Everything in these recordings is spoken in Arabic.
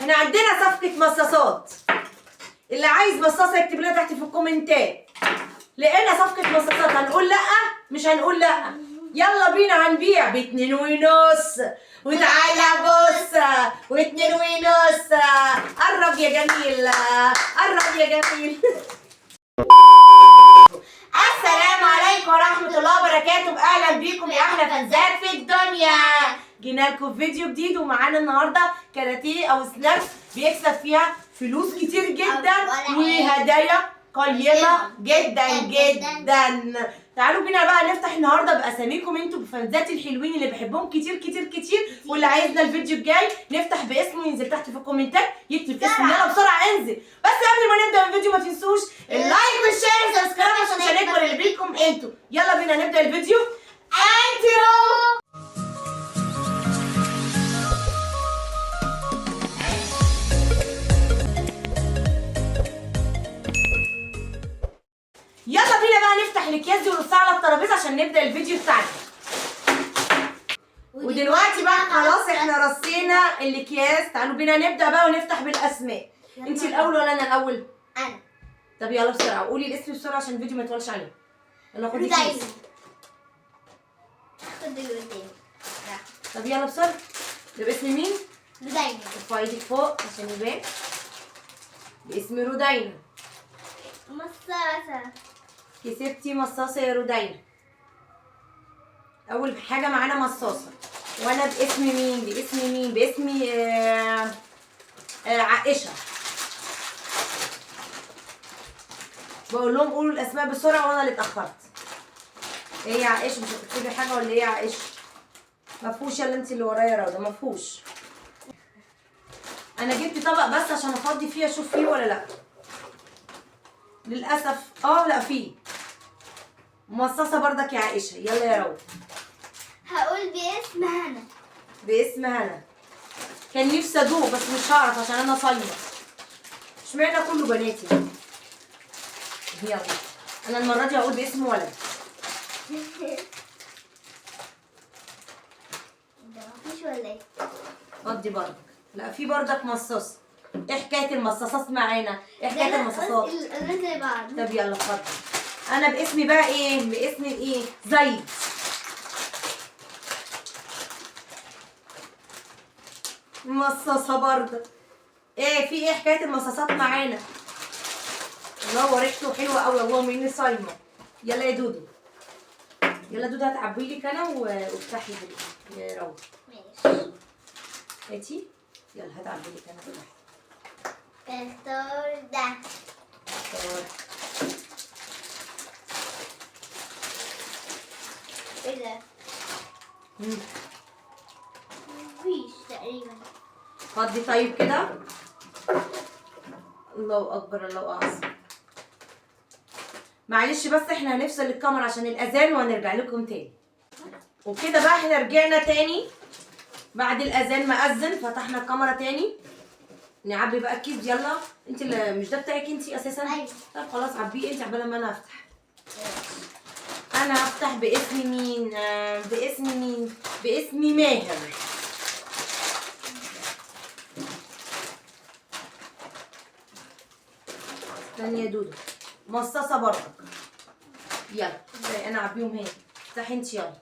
احنا عندنا صفقة مصاصات. اللي عايز مصاصة يكتب لنا تحت في الكومنتات. لقينا صفقة مصاصات، هنقول لأ؟ مش هنقول لأ. يلا بينا هنبيع ب2.5 وتعالى بص و2.5. قرب يا جميل، قرب يا جميل. السلام عليكم ورحمة الله وبركاته، أهلا بيكم يا أحلى فنزات في الدنيا. جينا لكم فيديو جديد ومعانا النهارده كاراتيه أو سناكس بيكسب فيها فلوس كتير جدا وهدايا قيمة جدا جدا. تعالوا بينا بقى نفتح النهارده باساميكم انتوا بفنزات الحلوين اللي بحبهم كتير كتير كتير، واللي عايزنا الفيديو الجاي نفتح باسمه ينزل تحت في الكومنتات، يكتب اسمه يلا بسرعه انزل. بس قبل ما نبدا الفيديو ما تنسوش اللايك والشير والسبسكرايب عشان مش هنكبر اللي بيكم انتوا. يلا بينا نبدا الفيديو. انترو. يلا بينا بقى نفتح الاكياس دي ونرصها على الترابيزه عشان نبدا الفيديو بتاعنا. ودلوقتي بقى خلاص احنا رصينا الاكياس، تعالوا بينا نبدا بقى ونفتح بالاسماء. انت الاول ولا انا الاول؟ انا. طب يلا بسرعه قولي الاسم بسرعه عشان الفيديو ما يطولش علينا. يلا خدي كيس. خد اللي قدامي. طب يلا بسرعه. ده باسم مين؟ رودينا. ارفعي ايدك فوق عشان يبان. باسم رودينا. مصاصة. كسبتي مصاصه يا رودينا. اول حاجه معانا مصاصه. وانا باسم مين؟ باسم مين؟ باسمي عائشه. بقول لهم قولوا الاسماء بسرعه وانا اللي اتاخرت. ايه يا عائشه مش هتكتبي حاجه ولا ايه يا عائشه؟ مفهوش. يلا انت اللي ورايا يا روضه. مفهوش. انا جبت طبق بس عشان افضي فيه اشوف فيه ولا لا. للاسف لا فيه. مصاصه بردك يا عائشه. يلا يا روضه. هقول باسم هنا. باسم هنا. كان نفسي ادوق بس مش هعرف عشان انا صايمه. اشمعنى كله بناتي؟ يلا انا المره دي هقول باسم ولد. ده مفيش ولا ايه؟ فضي بردك. لا في بردك مصاص. ايه حكايه المصاصات معانا؟ ايه حكايه المصاصات؟ الناس زي بعض. طب يلا اتفضل. انا باسمي بقى ايه؟ باسمي ايه؟ زيد. مصاصه بردك. ايه في ايه حكايه المصاصات معانا؟ الله هو ريحته حلوه قوي. اللهم اني صايمه. يلا يا دودو. يلا دودو هتعبي لك انا وافتحي يا روضه. ماشي. هاتي. يلا هتعبي لك انا كده. اختار ده. ايه ده؟ مفيش تقريبا. فضي طيب كده. الله اكبر الله اعظم. معلش بس احنا هنفصل الكاميرا عشان الاذان وهنرجع لكم تاني. وكده بقى احنا رجعنا تاني بعد الاذان ما اذن. فتحنا الكاميرا تاني. نعبي بقى الكيس. يلا انت اللي مش ده بتاعك انت اساسا؟ ايوه. طب خلاص عبيه انت عبال ما انا افتح. انا هفتح باسم مين؟ باسم مين؟ باسم ماهر. استني يا دودو. مصاصه برضك. يلا انا اعبيهم هنا. افتحي انت يلا.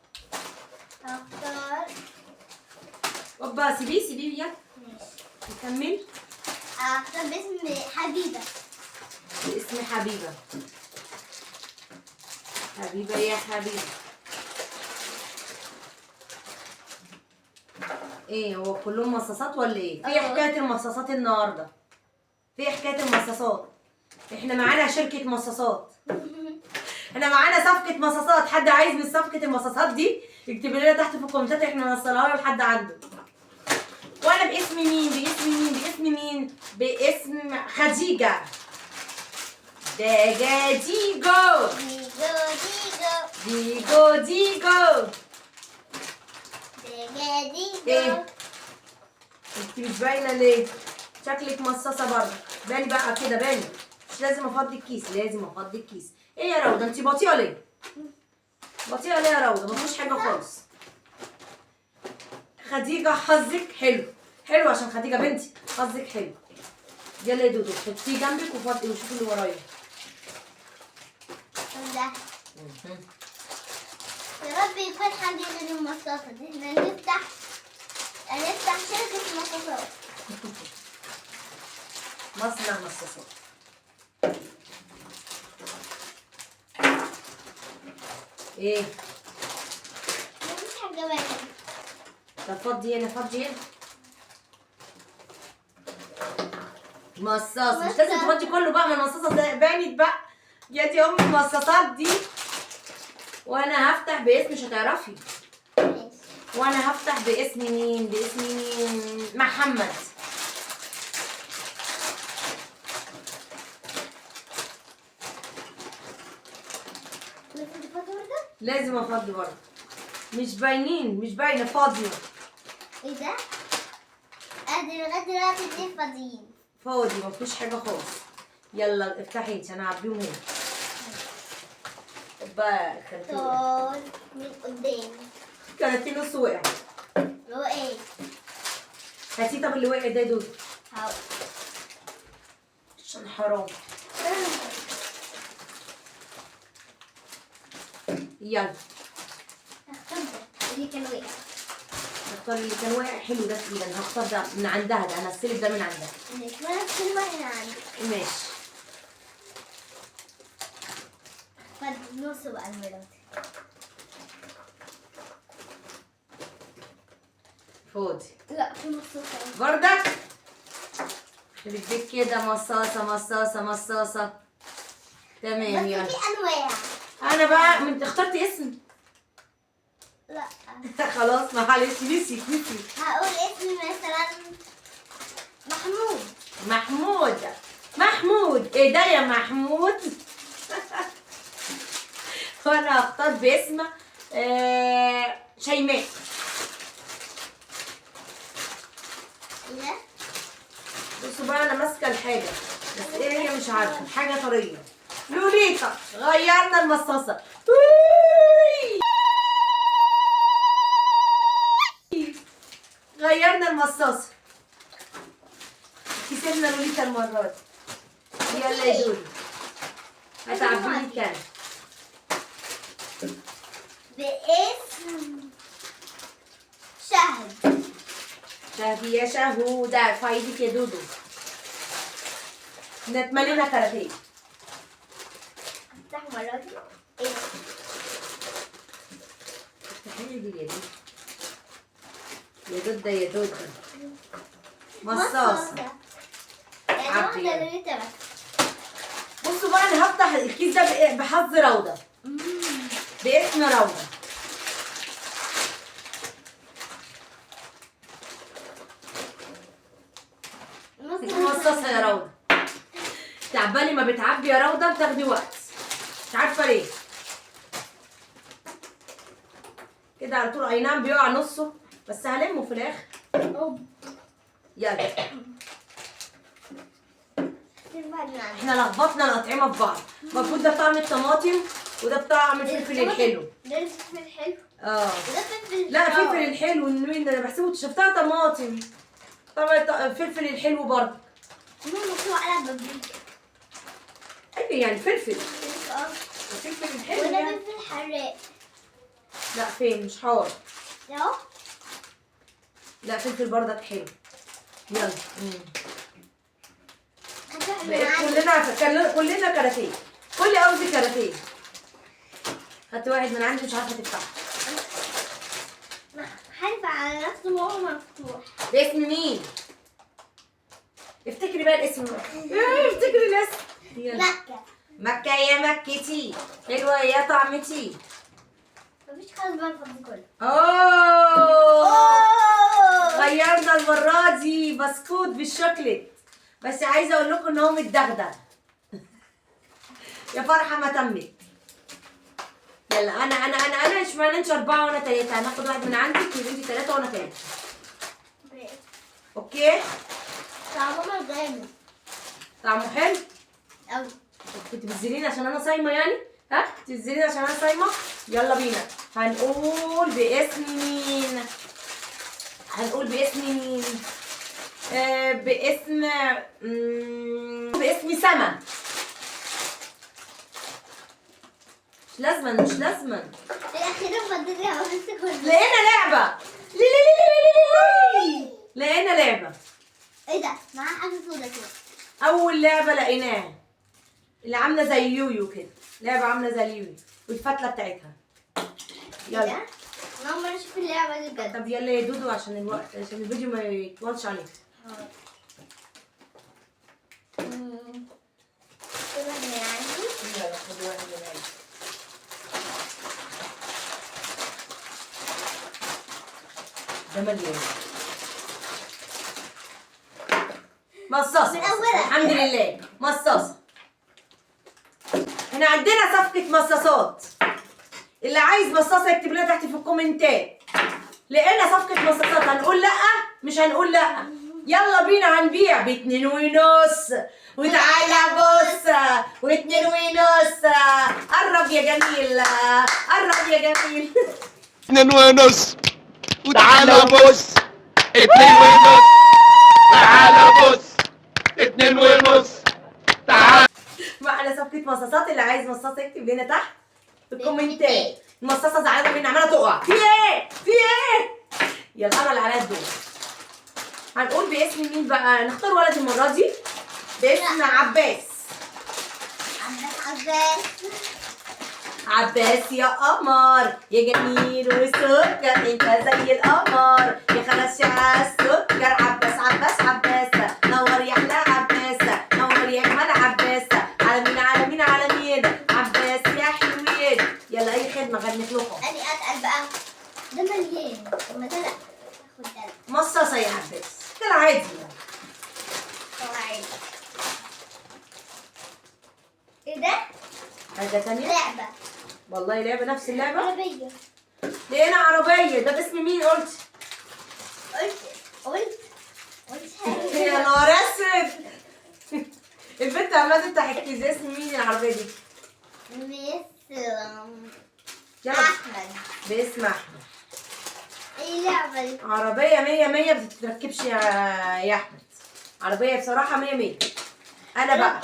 اختار. اوبا سيبيه يلا. ماشي. نكمل. اختار باسم حبيبة. باسم حبيبه. حبيبه يا حبيبه. ايه هو كلهم مصاصات ولا ايه؟ في حكايه المصاصات النهارده. في حكايه المصاصات. احنا معانا شركه مصاصات. احنا معانا صفقه مصاصات. حد عايز من صفقه المصاصات دي يكتب لنا تحت في الكومنتات احنا نوصلها له لحد عنده. وانا باسم مين؟ باسم مين؟ باسم مين؟ باسم خديجه. ديجو ديجو. ديجو ديجو. ديجو. ايه؟ انت مش باينه ليه؟ شكلك مصاصه برضه. باني بقى كده باني. مش لازم افضي الكيس. لازم افضي الكيس. ايه يا روضه انت بطيئه ليه؟ بطيئه ليه يا روضه؟ مفيش حاجه خالص. خديجه حظك حلو. حلو عشان خديجه بنتي. حظك حلو. يلا يا دودو حطيه جنبك وفضي وشوفي اللي ورايا. ده يا رب يكون حاجة غير المصاصة دي. احنا نفتح شركة مصاصات. مصنع مصاصات. ايه؟ مفيش حاجة باينة. طب فضي هنا فضي هنا. مصاص مش لازم تفضي كله بقى، ما المصاصة ده بانت بقى. يا دي ام المصاصات دي. وانا هفتح باسم، مش هتعرفي. ماشي. وانا هفتح باسم مين؟ باسم مين؟ محمد. لازم تفضي برضه؟ لازم افضي برضه. مش باينين، مش باينه فاضيه. ايه ده؟ ادي لغاية دلوقتي اتنين فاضيين. فاضي مفيش حاجه خالص. يلا افتحي انت، انا هعبيهم هنا. بقى طول من قدام. كانت في نص وقع. هو ايه؟ هاتي طب اللي وقع ده يا دودو هقول. عشان حرام. يلا اختار ده اللي كان واقع. نختار اللي كان واقع. حلو ده تقيل. انا هختار ده من عندها، ده انا هستلف ده من عندها. ماشي. وانا في الواحد عندي. ماشي. فالنص بقى المرات. فاضي لا في نص تاني. بردك. خليك بيك كده. مصاصة مصاصة مصاصة. تمام يلا. بس في انواع. انا بقى انت اخترتي اسم. لا خلاص معلش نسيت. هقول اسم مثلا محمود. محمود ايه ده يا محمود؟ وانا هختار باسم شيماء. ايه بصوا بقى انا ماسكه الحاجه بس ايه هي مش عارفه. حاجه طريه. لوليتا. غيرنا المصاصه. غيرنا المصاصه. كسبنا لوليتا المره دي. يلا يا دودو هتعبيني كام؟ باسم شهد. شهدي يا شهودة. فايدك يا دودو. نتملينا كاراتيه. افتح مرة دي. ايه افتحي لي يا دودو. يا دودة يا دودة. مصاصة. يعني عبي. واحدة اللي تبع. بصوا بقى انا هفتح الكيس ده بحظ روضة. باسم روضة. مصاصة يا روضة. تعباني ما بتعبي يا روضة، بتاخدي وقت مش عارفة ليه كده على طول. اي نعم بيقع نصه بس هلمه في الاخر. يلا احنا لخبطنا الأطعمة في بعض. المفروض ده طعم الطماطم وده طعم الفلفل الحلو. ده الفلفل الحلو. اه وده فلفل. لا فلفل الحلو النوين ده انا بحسبه شفتها طماطم. طبعا الفلفل الحلو برضه. ماما مكتوب عليها بابريكا. ايوه يعني فلفل. اه. الفلفل الحلو وده يعني. فلفل حراق. لا فين مش حار. اهو. لا فلفل برضك حلو. يلا كلنا كاراتيه. كل قصدي كاراتيه. خدت واحد من عندي مش عارفه تفتحه. حلف على نفسه وهو مفتوح. باسم مين؟ افتكري بقى الاسم. افتكري الاسم. يلا. مكة. مكة يا مكتي. حلوة يا طعمتي. مفيش خالص بقى الفضل كله. اوه غيرنا المرة دي بسكوت بالشوكليت. بس عايزة اقول لكم ان هو متدغدغ. يا فرحة ما تمت. يلا انا اشمعنى انت 4 وانا 3. هناخد واحد من عندك وانت 3 وانا 3. اوكي؟ طعمه جامد طعمه حلو؟ أوي. كنت بتزينين عشان انا صايمة يعني؟ ها؟ بتزينين عشان انا صايمة؟ يلا بينا. هنقول باسم مين؟ باسم سما. مش لازما اخيرا فضلت بس كله. لقينا لعبة. لقينا لعبة. ايه ده؟ معاه حاجه سودا كده. أول لعبة لقيناها اللي عاملة زي يويو كده، لعبة عاملة زي اليويو والفتلة بتاعتها. يلا. انا اول مره اشوف اللعبه دي بجد. طب يلا يا دودو عشان الوقت، عشان الفيديو ما يطولش عليك. كده يعني. يلا خدي واحد من العيد. ده مليان. مصاصة. من أولها. الحمد لله مصاصة. احنا عندنا صفقة مصاصات. اللي عايز مصاصة يكتب لنا تحت في الكومنتات. لقينا صفقة مصاصات، هنقول لأ؟ مش هنقول لأ. يلا بينا هنبيع ب2.5 وتعالى بص و2.5. قرب يا جميل، قرب يا جميل. 2.5 وتعالى بص. 2.5 تعالى بص. 2.5 تعالى. معنا صفقة مصاصات، اللي عايز مصاصة يكتب لنا تحت في الكومنتات. المصاصة زعلانة مني عمالة تقع. في ايه؟ في ايه؟ يلا انا اللي عليا الدور. هنقول باسم مين بقى؟ نختار ولد المرة دي باسم عباس. عباس يا قمر يا جميل وسكر، انت زي القمر يا خلاص على السكر. عباس عباس عباس، نور يا احلى عباس، نور يا جمال عباس. على مين على مين على مين؟ عباس يا حلوين. يلا اي خدمه غنت لكم. اني اتقل بقى. ده مليان. طب ما ده لا. خد ده. مصاصه يا عباس، ده العادي. طلعي. ايه ده؟ حاجه تانية؟ لعبه. والله لعبه نفس اللعبه. عربيه. لقينا عربيه. ده باسم مين قلت؟ قلت يا نهار اسود. البنت عماله تفتح الكيس. اسم مين العربيه دي؟ يلا. احمد. باسم احمد. ايه اللعبه دي؟ عربيه 100 100 بتتركبش يا احمد. عربيه بصراحه 100 100. انا بقى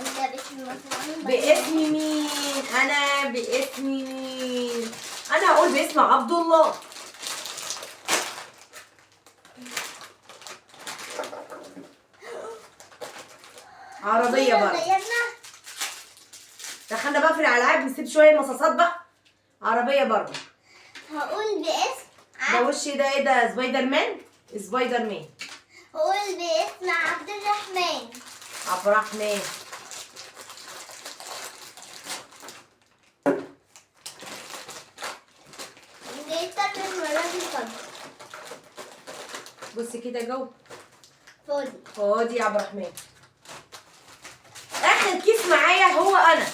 وده باسم مثلا. باسم مين؟ انا باسم مين؟ انا هقول باسم عبد الله. عربيه برضه. دخلنا بقى في الالعاب، نسيب شويه المصاصات بقى. عربيه برضه. هقول باسم ده وش ده ايه ده؟ سبايدر مان. سبايدر مان. هقول باسم عبد الرحمن. عبد الرحمن. جيت المرة دي فاضي. بصي كده جو. فاضي. فاضي يا عبد الرحمن. اخر كيس معايا هو انا.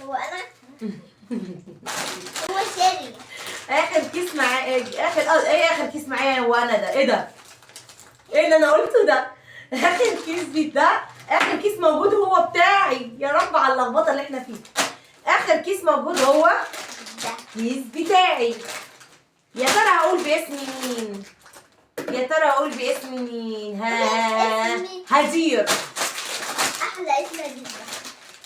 هو انا؟ هو شاري. اخر كيس معايا ايه اخر كيس معايا هو انا. ده ايه ده؟ ايه اللي انا قلته ده؟ اخر كيس ده اخر كيس موجود هو بتاعي. يا رب على اللخبطه اللي احنا فيها. اخر كيس موجود هو ده كيس بتاعي. يا ترى هقول باسم مين؟ يا ترى هقول باسم مين؟ هدير. احلى اسم جدا.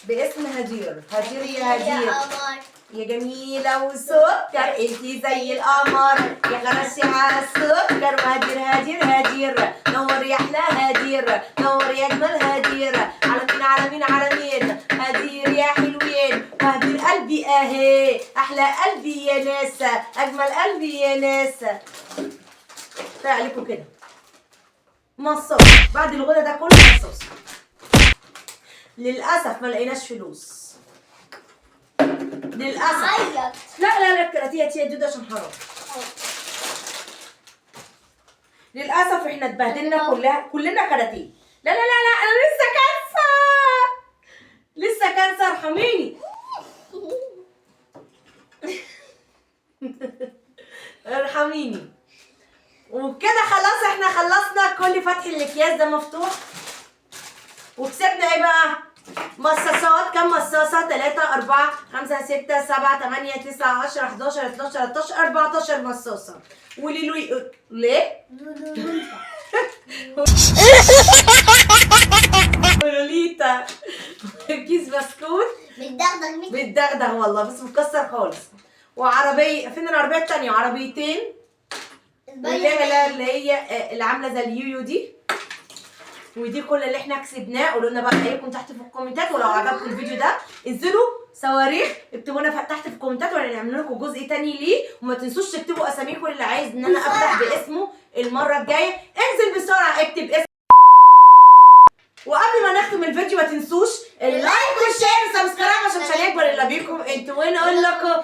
باسم هدير. هدير يا هدير يا قمر. يا جميلة وسكر، انتي زي القمر يا غراشي على السكر. وهدير هدير هدير، نور يا احلى هدير، نور يا اجمل هدير. على مين على مين على مين؟ هدير يا حلوين. وهدير قلبي اهي، احلى قلبي يا ناس، اجمل قلبي يا ناس. كفايه عليكم كده. مصاص بعد الغدا ده كله مصاص. للاسف ما لقيناش فلوس. للاسف. عيط. لا الكراتيه يا دودو عشان حرام. للاسف احنا اتبهدلنا كلنا كراتيه. لا انا لسه كانسه. لسه كانسه. ارحميني. ارحميني. وبكده خلاص احنا خلصنا كل فتح الاكياس ده مفتوح. وكسبنا ايه بقى؟ مصاصات. كم مصاصة؟ 3 4 5 6 7 8 9 10 11 12 13 14 مصاصة. وليلوي ليه؟ ولوليتا كيس بسكوت متدغدغ بيتدغدغ والله بس مكسر خالص. وعربيه، فين العربيه التانيه؟ عربيتين اللي هي اللي عامله زي اليويو دي. ودي كل اللي احنا كسبناه. قولوا لنا بقى رايكم تحت في الكومنتات، ولو عجبكم الفيديو ده انزلوا صواريخ اكتبوا لنا تحت في الكومنتات ولا نعمل لكم جزء تاني ليه. وما تنسوش تكتبوا اساميكم اللي عايز ان انا افتح باسمه المره الجايه. انزل بسرعه اكتب اسم. وقبل ما نختم الفيديو ما تنسوش اللايك والشير والسبسكرايب عشان مش هنكبر الا بيكم انتوا. ونقول لكم